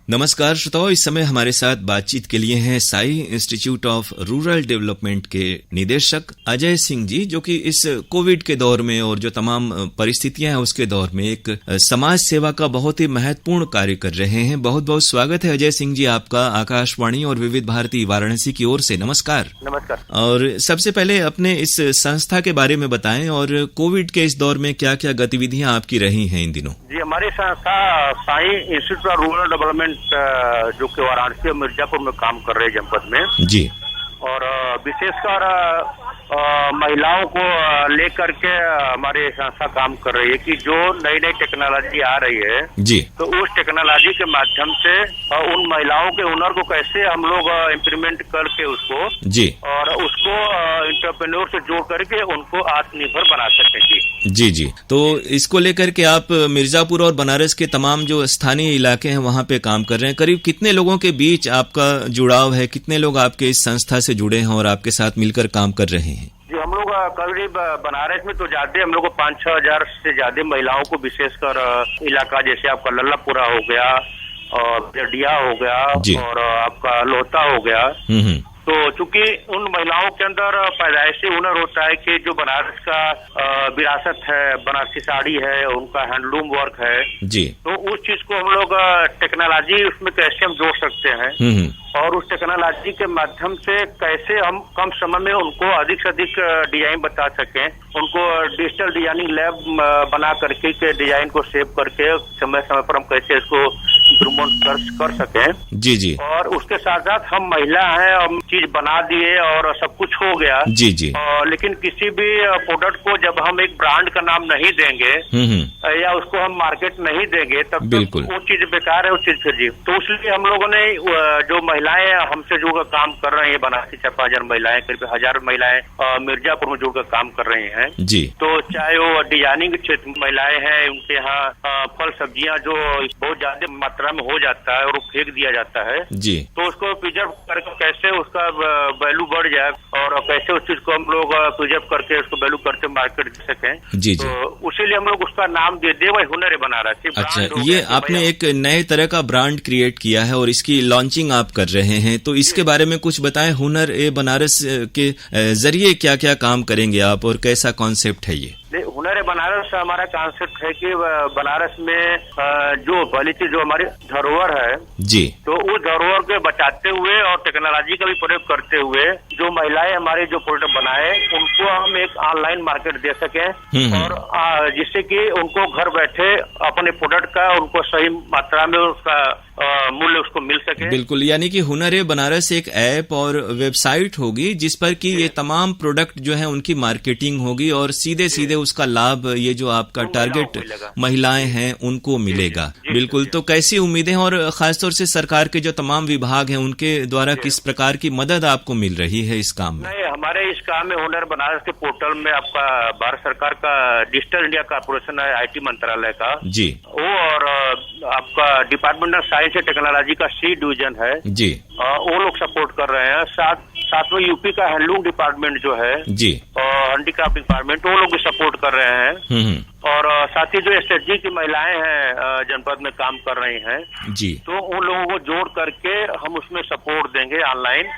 नमस्कार श्रोताओं, इस समय हमारे साथ बातचीत के लिए हैं Sai institute of rural development के निदेशक अजय सिंह जी, जो कि इस कोविड के दौर में और जो तमाम परिस्थितियां हैं उसके दौर में एक समाज सेवा का बहुत ही महत्वपूर्ण कार्य कर रहे हैं। बहुत बहुत स्वागत है अजय सिंह जी आपका आकाशवाणी और विविध भारती वाराणसी की ओर से। नमस्कार। नमस्कार। और सबसे पहले अपने इस संस्था के बारे में बताएं और कोविड के इस दौर में क्या क्या गतिविधियां आपकी रही हैं इन दिनों। जी, हमारी संस्था Sai institute of rural development जो कि वाराणसी और मिर्जापुर में काम कर रहे हैं जनपद में जी, और विशेषकर महिलाओं को लेकर के हमारी संस्था काम कर रही है कि जो नई नई टेक्नोलॉजी आ रही है जी, तो उस टेक्नोलॉजी के माध्यम से उन महिलाओं के हुनर को कैसे हम लोग इम्प्लीमेंट करके उसको जी, और उसको एंटरप्रेन्योर से जोड़ करके उनको आत्मनिर्भर बना सकते हैं। जी जी, तो इसको लेकर के आप मिर्जापुर और बनारस के तमाम जो स्थानीय इलाके हैं वहाँ पे काम कर रहे हैं। करीब कितने लोगों के बीच आपका जुड़ाव है, कितने लोग आपके इस संस्था से जुड़े हैं और आपके साथ मिलकर काम कर रहे हैं? जी, हम लोग करीब बनारस में तो ज्यादा हम लोग को 5-6 हजार से ज्यादा महिलाओं को, विशेषकर इलाका जैसे आपका लल्लापुरा हो गया और जडिया हो गया और आपका लोहता हो गया, तो चूंकि उन महिलाओं के अंदर पैदाइशी हुनर होता है कि जो बनारस का विरासत है, बनारसी साड़ी है, उनका हैंडलूम वर्क है जी, तो उस चीज को हम लोग टेक्नोलॉजी उसमें कैसे हम जोड़ सकते हैं और उस टेक्नोलॉजी के माध्यम से कैसे हम कम समय में उनको अधिक से अधिक डिजाइन बता सकें, उनको डिजिटल डिजाइनिंग लैब बना करके के डिजाइन को सेव करके समय समय पर हम कैसे इसको इम्प्रूवमेंट कर सकें जी जी, और उसके साथ साथ हम महिला हैं, हम चीज बना दिए और सब कुछ हो गया जी जी, लेकिन किसी भी प्रोडक्ट को जब हम एक ब्रांड का नाम नहीं देंगे या उसको हम मार्केट नहीं देंगे तब तो वो चीज बेकार है उस चीज फिर जी। तो इसलिए हम लोगों ने जो महिलाएं हमसे जुड़कर काम कर रही है, बनारसी 4-5 हजार महिलाएं, करीब 1000 महिलाएं मिर्जापुर में जुड़कर काम कर रही हैं जी, तो चाहे वो डिजाइनिंग क्षेत्र में महिलाएं हैं, उनके यहाँ फल सब्जियां जो बहुत ज्यादा मात्रा में हो जाता है और फेंक दिया जाता है जी, तो उसको प्रिजर्व करके कैसे उसका वैल्यू बढ़ जाए और कैसे उस चीज को हम लोग प्रिजर्व करके उसको वैल्यू करके मार्केट दे सकें जी, तो उसीलिए हम लोग उसका नाम दे दे वही हुनर बनारस। अच्छा, ये आपने एक नए तरह का ब्रांड क्रिएट किया है और इसकी लॉन्चिंग आप कर रहे हैं, तो इसके बारे में कुछ बताएं। हुनर बनारस के जरिए क्या क्या काम करेंगे आप और कैसा कॉन्सेप्ट है ये? हुनर बनारस हमारा कॉन्सेप्ट है कि बनारस में जो पहली चीज जो हमारी धरोहर है जी, तो उस धरोहर को बचाते हुए और टेक्नोलॉजी का भी प्रयोग करते हुए जो महिलाएं हमारे जो प्रोडक्ट बनाए उनको हम एक ऑनलाइन मार्केट दे सकें और जिससे कि उनको घर बैठे अपने प्रोडक्ट का उनको सही मात्रा में उसका मूल्य उसको मिल सके। बिल्कुल, यानी कि हुनर बनारस एक ऐप और वेबसाइट होगी जिस पर कि ये तमाम प्रोडक्ट जो है उनकी मार्केटिंग होगी और सीधे सीधे उसका लाभ ये जो आपका टारगेट महिलाएं हैं उनको मिलेगा। बिल्कुल, तो कैसी उम्मीदें और खासतौर से सरकार के जो तमाम विभाग हैं उनके द्वारा किस प्रकार की मदद आपको मिल रही है इस काम में? हमारे इस काम में हुनर बनारस के पोर्टल में आपका भारत सरकार का डिजिटल इंडिया कॉर्पोरेशन है, IT मंत्रालय का जी, वो और आपका department of science and technology का C डिवीजन है जी, वो लोग सपोर्ट कर रहे हैं। साथ में यूपी का हैंडलूम डिपार्टमेंट जो है जी और हैंडीक्राफ्ट डिपार्टमेंट वो लोग भी सपोर्ट कर रहे हैं और साथ ही जो SHG की महिलाएं हैं जनपद में काम कर रही हैं जी, तो उन लोगों को जोड़ करके हम उसमें सपोर्ट देंगे ऑनलाइन,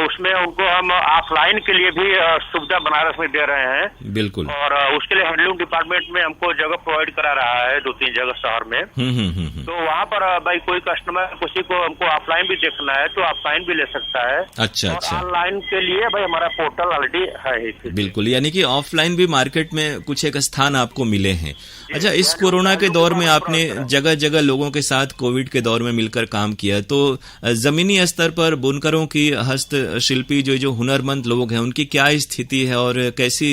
उसमें उनको हम ऑफलाइन के लिए भी सुविधा बनारस में दे रहे हैं। बिल्कुल, और उसके लिए हैंडलूम डिपार्टमेंट में हमको जगह प्रोवाइड करा रहा है 2-3 जगह शहर में, तो वहाँ पर भाई कोई कस्टमर किसी को हमको ऑफलाइन भी देखना है तो ऑफलाइन भी ले सकता है। अच्छा, ऑनलाइन के लिए भाई हमारा पोर्टल ऑलरेडी है। बिल्कुल, यानी कि ऑफलाइन भी मार्केट में कुछ एक स्थान आपको मिले हैं। अच्छा, इस कोरोना के दौर में आपने जगह जगह लोगों के साथ कोविड के दौर में मिलकर काम किया, तो जमीनी स्तर पर बुनकरों की, हस्तशिल्पी जो हुनरमंद लोग हैं उनकी क्या स्थिति है और कैसी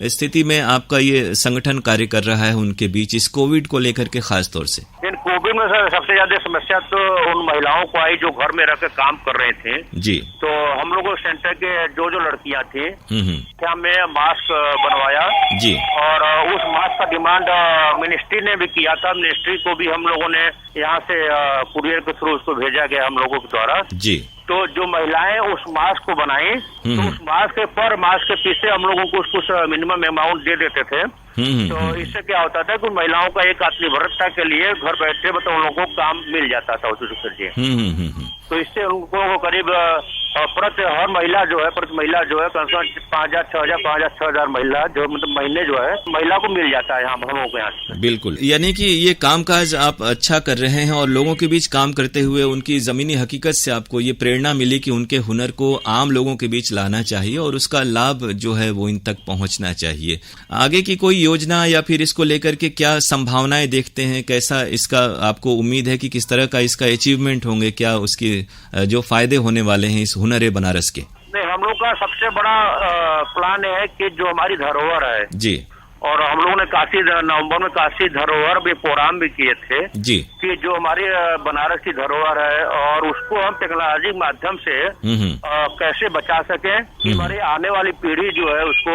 स्थिति में आपका ये संगठन कार्य कर रहा है उनके बीच इस कोविड को लेकर के खास तौर से? कोविड में सबसे ज्यादा समस्या तो उन महिलाओं को आई जो घर में रहकर काम कर रहे थे जी, तो हम लोगों सेंटर के जो लड़कियां थी हमें मास्क बनवाया जी, और उस मास्क का डिमांड मिनिस्ट्री ने भी किया था। मिनिस्ट्री को भी हम लोगों ने यहाँ से कुरियर के थ्रू उसको भेजा गया हम लोगों के द्वारा जी, तो जो महिलाएं उस मास्क को बनाई तो उस मास्क के पर मास्क के पीछे हम लोगों को कुछ मिनिमम अमाउंट दे देते थे तो इससे क्या होता था कि महिलाओं का एक आत्मनिर्भरता के लिए घर बैठे मतलब उन लोगों को काम मिल जाता था सर जी। तो इससे उनको करीब हर महिला जो है प्रति महिला जो है कम से कम 5,000 महिला जो मतलब महीने जो है महिला को मिल जाता है हम लोगों के यहाँ। बिल्कुल, यानी कि ये कामकाज आप अच्छा कर रहे हैं और लोगों के बीच काम करते हुए उनकी जमीनी हकीकत से आपको ये प्रेरणा मिली कि उनके हुनर को आम लोगों के बीच लाना चाहिए और उसका लाभ जो है वो इन तक पहुंचना चाहिए। आगे की कोई योजना या फिर इसको लेकर के क्या संभावनाएं देखते हैं, कैसा इसका आपको उम्मीद है कि किस तरह का इसका अचीवमेंट होंगे, क्या उसके जो फायदे होने वाले हैं इस हुनर ए बनारस के? नहीं, हम लोग का सबसे बड़ा प्लान है कि जो हमारी धरोहर है जी, और हम लोगों ने नवंबर में काशी धरोहर भी प्रोग्राम भी किए थे जी, कि जो हमारी बनारस की धरोहर है और उसको हम टेक्नोलॉजी के माध्यम से कैसे बचा सके कि हमारी आने वाली पीढ़ी जो है उसको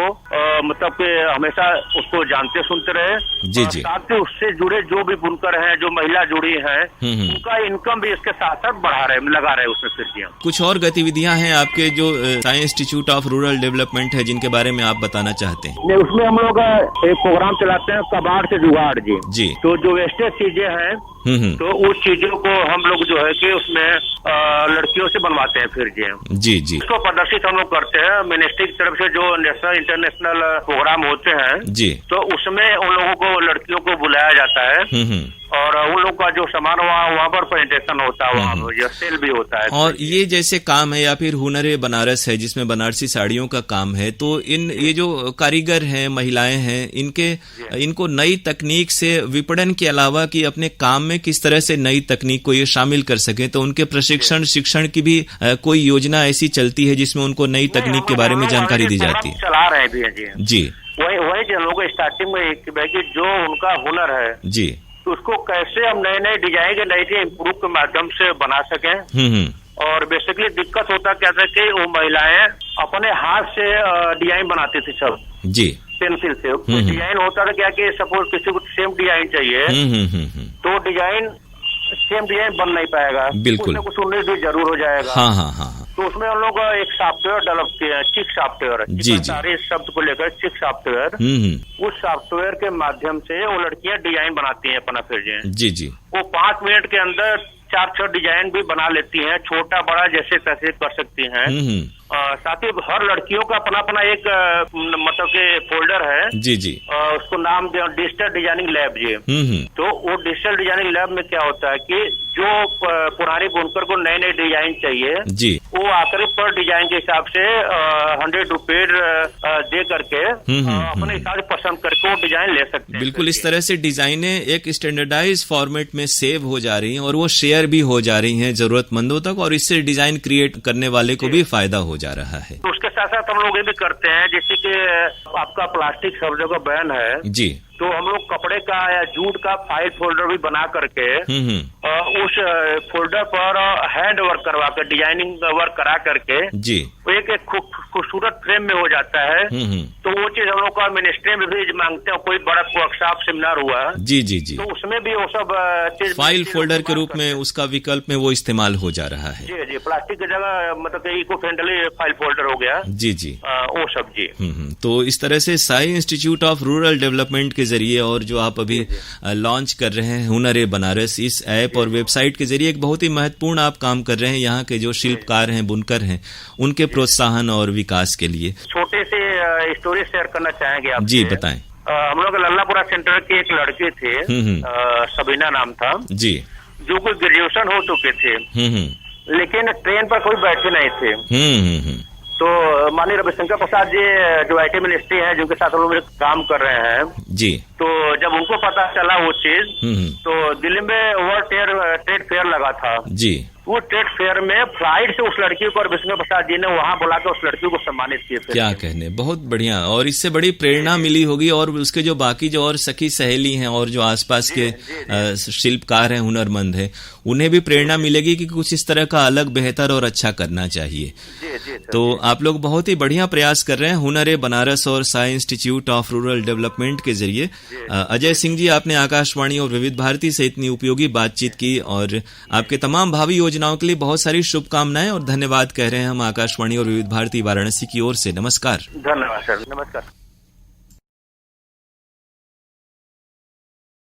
मतलब कि हमेशा उसको जानते सुनते रहे जी जी। साथ ही उससे जुड़े जो भी बुनकर हैं, जो महिला जुड़ी हैं, उनका इनकम भी इसके साथ साथ लगा रहे उसमें फिर। कुछ और गतिविधियां हैं आपके जो science institute of rural development है जिनके बारे में आप बताना चाहते हैं? उसमें हम लोग एक प्रोग्राम चलाते हैं कबाड़ से जुगाड़ जी। तो जो वेस्टेज चीजें हैं तो उस चीजों को हम लोग जो है कि उसमें लड़कियों से बनवाते हैं फिर जी जी। इसको प्रदर्शित हम लोग करते हैं मिनिस्ट्री की तरफ से जो नेशनल इंटरनेशनल प्रोग्राम होते हैं जी, तो उसमें उन लोगों को लड़कियों को बुलाया जाता है और उन लोग का जो सामान वहाँ पर प्रेजेंटेशन होता है, वहाँ पर सेल भी होता है। और ये जैसे काम है या फिर हुनर ए बनारस है जिसमें बनारसी साड़ियों का काम है, तो ये जो कारीगर हैं, महिलाएं हैं, इनको नई तकनीक से विपणन के अलावा कि अपने काम में किस तरह से नई तकनीक को ये शामिल कर सके, तो उनके प्रशिक्षण शिक्षण की भी कोई योजना ऐसी चलती है जिसमें उनको नई तकनीक के बारे में जानकारी दी जाती है? चला रहे हैं जी। वही जो लोग स्टार्टिंग में जो उनका हुनर है जी, तो उसको कैसे हम नए नए डिजाइन के नए इम्प्रूव के माध्यम से बना सकें। और बेसिकली दिक्कत होता क्या था कि वो महिलाएं अपने हाथ से डिजाइन बनाती थी सब जी, पेंसिल से। डिजाइन होता था क्या कि सपोज किसी को सेम डिजाइन चाहिए तो डिजाइन सेम डिजाइन बन नहीं पाएगा, बिल्कुल कुछ उन्नीस भी जरूर हो जाएगा। हाँ। तो उसमें हम लोग एक सॉफ्टवेयर डेवलप किए हैं, चिक सॉफ्टवेयर जी, सारे शब्द को लेकर चिक सॉफ्टवेयर। उस सॉफ्टवेयर के माध्यम से वो लड़कियां डिजाइन बनाती हैं अपना फिर जी। वो 5 मिनट के अंदर 4-6 डिजाइन भी बना लेती हैं, छोटा बड़ा जैसे तैसे कर सकती हैं। साथ ही हर लड़कियों का अपना एक मतलब के फोल्डर है जी। उसको नाम डिजिटल डिजाइनिंग लैब जी। तो वो डिजिटल डिजाइनिंग लैब में क्या होता है कि जो पुरानी बुनकर को नए नए डिजाइन चाहिए जी, वो आकर पर डिजाइन के हिसाब से 100 रुपए दे करके अपने हिसाब से पसंद करके वो डिजाइन ले सकते हैं। बिल्कुल, इस तरह से डिजाइनें एक स्टैंडर्डाइज फॉर्मेट में सेव हो जा रही हैं और वो शेयर भी हो जा रही हैं जरूरतमंदों तक, और इससे डिजाइन क्रिएट करने वाले को भी फायदा हो जा रहा है। तो उसके साथ साथ हम लोग ये भी करते हैं जैसे कि आपका प्लास्टिक सब जगह बैन है जी, तो हम लोग कपड़े का या जूट का फाइल फोल्डर भी बना करके उस फोल्डर पर हैंड वर्क करवा कर डिजाइनिंग वर्क करा करके जी एक खूबसूरत फ्रेम में हो जाता है। तो वो चीज हम लोग का मिनिस्ट्री में भी मांगते हैं, कोई बड़ा वर्कशॉप सेमिनार हुआ जी, तो उसमें भी वो सब चीज फाइल फोल्डर के रूप में उसका विकल्प में वो इस्तेमाल हो जा रहा है जी। प्लास्टिक की जगह मतलब इको फ्रेंडली फाइल फोल्डर हो गया जी। वो सब जी। तो इस तरह से Sai institute of rural development के जरिए और जो आप अभी लॉन्च कर रहे हैं हुनर ए बनारस, इस ऐप और वेबसाइट के जरिए एक बहुत ही महत्वपूर्ण आप काम कर रहे हैं यहाँ के जो शिल्पकार हैं, बुनकर हैं, उनके प्रोत्साहन और विकास के लिए। छोटे से स्टोरी शेयर करना चाहेंगे आप? जी बताएं। हम लोग लल्लापुरा सेंटर के एक लड़के थे, सबीना नाम था जी, जो कोई ग्रेजुएशन हो चुके थे लेकिन ट्रेन पर कोई बैठे नहीं थे। तो माननीय रविशंकर प्रसाद जी जो IT मिनिस्ट्री है जिनके साथ हम लोग काम कर रहे हैं जी, तो जब उनको पता चला वो चीज तो दिल्ली में वर्ल्ड ट्रेड फेयर लगा था जी, वो ट्रेड फेयर में फ्लाइट से उस लड़की को रविशंकर प्रसाद जी ने वहां बुलाकर उस लड़की को सम्मानित किए। क्या कहने, बहुत बढ़िया। और इससे बड़ी प्रेरणा मिली होगी और उसके जो बाकी जो और सखी सहेली हैं और जो आसपास के शिल्पकार हैं, हुनरमंद हैं, उन्हें भी प्रेरणा मिलेगी कि कुछ इस तरह का अलग, बेहतर और अच्छा करना चाहिए। तो आप लोग बहुत ही बढ़िया प्रयास कर रहे हैं हुनर ए बनारस और Sai institute of rural development के जरिए। अजय सिंह जी, आपने आकाशवाणी और विविध भारती से इतनी उपयोगी बातचीत की और आपके तमाम भावी योजनाओं के लिए बहुत सारी शुभकामनाएं और धन्यवाद कह रहे हैं हम आकाशवाणी और विविध भारती वाराणसी की ओर से। नमस्कार। धन्यवाद सर, नमस्कार।